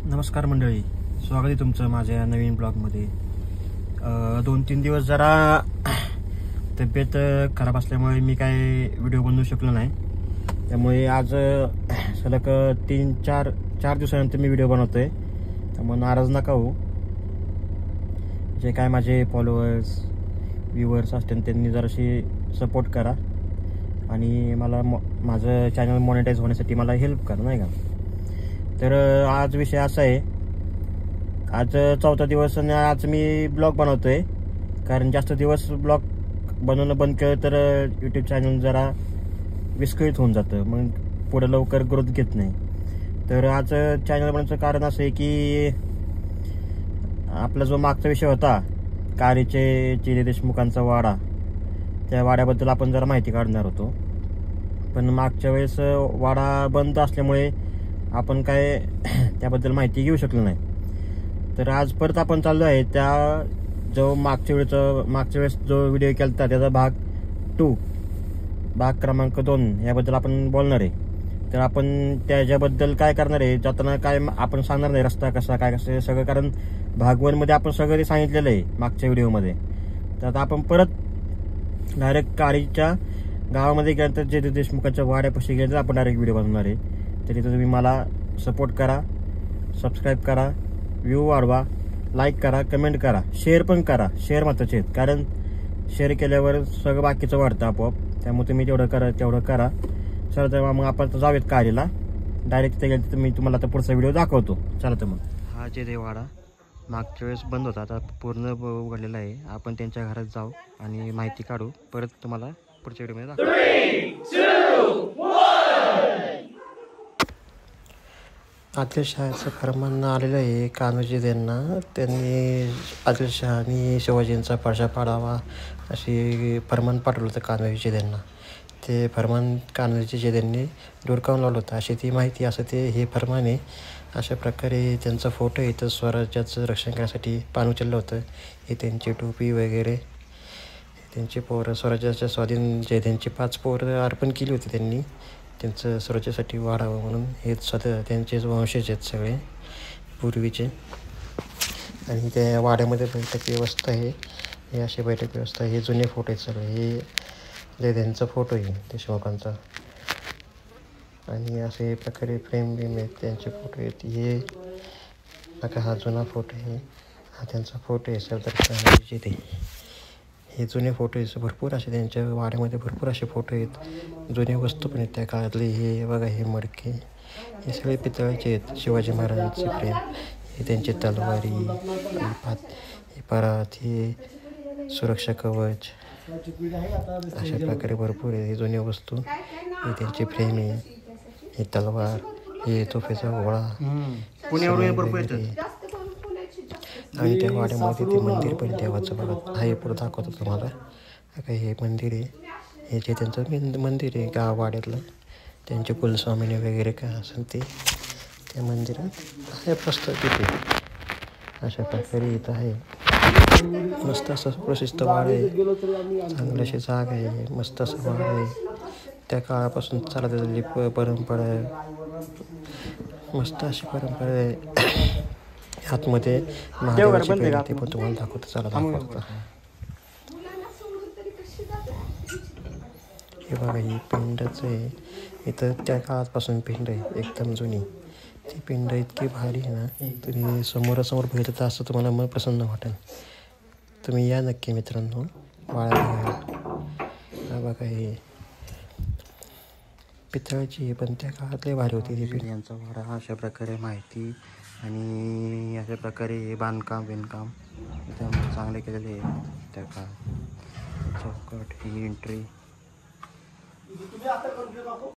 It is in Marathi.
नमस्कार मंडळी, स्वागत आहे तुमचं माझ्या नवीन ब्लॉगमध्ये। 2-3 दिवस जरा तब्येत खराब असल्यामुळे मी काय व्हिडिओ बनवू शकलो नाही। त्यामुळे आज सलग 4 दिवसानंतर मी व्हिडिओ बनवतोय, त्यामुळे नाराज नका हो। जे काय माझे फॉलोअर्स व्ह्यूअर्स असतील त्यांनी जराशी सपोर्ट करा आणि मला माझं चॅनल मॉनिटाईज होण्यासाठी मला हेल्प करा, नाही का। तर आज विषय असा आहे, आज 4था दिवस आणि आज मी ब्लॉग बनवतोय, कारण जास्त दिवस ब्लॉग बनवणं बंद केलं तर यूट्यूब चॅनल जरा विस्कळीत होऊन जातं, मग पुढे लवकर ग्रोथ घेत नाही। तर आज चॅनल बनवायचं कारण असं आहे की आपला जो मागचा विषय होता कारीचे चिले देशमुखांचा वाडा, त्या वाड्याबद्दल आपण जरा माहिती काढणार होतो, पण मागच्या वेळेस वाडा बंद असल्यामुळे आपण काय त्याबद्दल माहिती घेऊ शकलो नाही। तर आज परत आपण चाललो आहे त्या जो मागच्या वेळेस जो व्हिडिओ केला होता त्याचा भाग क्रमांक 2 याबद्दल आपण बोलणार आहे। तर आपण त्याच्याबद्दल काय करणार आहे, जाताना काय आपण सांगणार नाही रस्ता कसा काय कसं सगळं, कारण भाग 1 मध्ये आपण सगळं ते सांगितलेलं आहे मागच्या व्हिडिओमध्ये। तर आता आपण परत डायरेक्ट कारीच्या गावामध्ये गेल्यानंतर जे देशमुखांच्या वाड्यापाशी गेल्यानंतर आपण डायरेक्ट व्हिडिओ बनवणार आहे। तरी तुम्ही मला सपोर्ट करा, सबस्क्राईब करा, व्ह्यू वाढवा, लाईक करा, कमेंट करा, शेअर पण करा। शेअर महत्त्वाचे आहेत, कारण शेअर केल्यावर सगळं बाकीचं वाढतं आपोआप, त्यामुळे तुम्ही तेवढं करा। चला तर मग आपण जाऊयात कारीला डायरेक्ट, तिथे गेलं तर मी तुम्हाला आता पुढचा व्हिडिओ दाखवतो। चला तर मग हा जे देवाडा मागच्या वेळेस बंद होता, आता पूर्ण उघडलेला आहे। आपण त्यांच्या घरात जाऊ आणि माहिती काढू, परत तुम्हाला पुढच्या व्हिडिओमध्ये दाखवू। 3, 2, 1 आदिलशहाचं फरमान आलेलं आहे कान्होजी यांना, त्यांनी आदिलशहा आणि शिवाजींचा पडशा पाडावा अशी फरमान पाठवलं होतं कान्होजी यांना। ते फरमान कान्होजी यांनी डोरकावून लावलं होतं अशी ती माहिती, असं ते हे फरमान आहे। अशा प्रकारे त्यांचा फोटो इथं स्वराज्याचं रक्षण करण्यासाठी पान उचललं होतं। हे त्यांची टोपी वगैरे, त्यांची पोरं स्वराज्याच्या स्वाधीन जे त्यांची 5 पोरं अर्पण केली होती त्यांनी त्यांचं स्वराज्यासाठी वाढावं म्हणून। हे स्वतः त्यांचेच वंशज आहेत सगळे पूर्वीचे। आणि त्या वाड्यामध्ये बैठक व्यवस्था आहे, हे अशी बैठक व्यवस्था, हे जुने फोटो आहेत सगळे, हे जे त्यांचा फोटो आहे देशमुखांचा। आणि असे प्रकारे फ्रेम बिम आहेत, त्यांचे फोटो आहेत। हे बघा, हा जुना फोटो आहे, हा त्यांचा फोटो आहे सरदार कान्होजी ते। हे जुने फोटो आहेत, भरपूर असे त्यांच्या वाड्यामध्ये भरपूर असे फोटो आहेत, जुने वस्तू पण आहेत त्या काळातले। हे बघा, हे मडके, हे सगळे पितळाचे आहेत। शिवाजी महाराजांचे फ्रेम, हे त्यांची तलवारी, हे परात, हे सुरक्षा कवच, अशा प्रकारे भरपूर आहे। हे जुने वस्तू, हे त्यांची फ्रेम आहे, हे तलवार, हे तोफेचा गोळा, आणि त्या वाड्यामध्ये ते मंदिर पण देवाचं बघा आहे, पुढं दाखवतो तुम्हाला। काय हे मंदिर आहे, हे जे त्यांचं मंदिर आहे गाव वाड्यातलं, त्यांचे कुलस्वामिनी वगैरे काय असेल ते त्या मंदिरात आहे प्रस्ताव तिथे। अशा प्रकारे इथं आहे, मस्त असं प्रसिद्ध वाडा आहे, चांगली अशी जागा आहे, मस्त असं वाडा आहे। त्या काळापासून चालत आलेली परंपरा आहे, मस्त अशी परंपरा आहे। आतमध्ये महादेवाची पिंड ते पण तुम्हाला दाखवतो, चला दाखवतो। हे बघा, ही पिंडच आहे इथं, त्या काळापासून पिंड आहे एकदम जुनी। ती पिंड इतकी भारी आहे ना, तुम्ही समोरासमोर बघितलं तर असं तुम्हाला मन प्रसन्न वाटेल। तुम्ही या नक्की मित्रांनो वाड्याला। हा बघा, हे पितळाची पण त्या काळातली भारी होती ती पिंड। यांचा वाडा अशा प्रकारे माहिती, आणि अशा प्रकारे बांधकाम बिनकाम एकदम चांगले केलेले आहे त्या काळात। चौकट, ही एंट्री,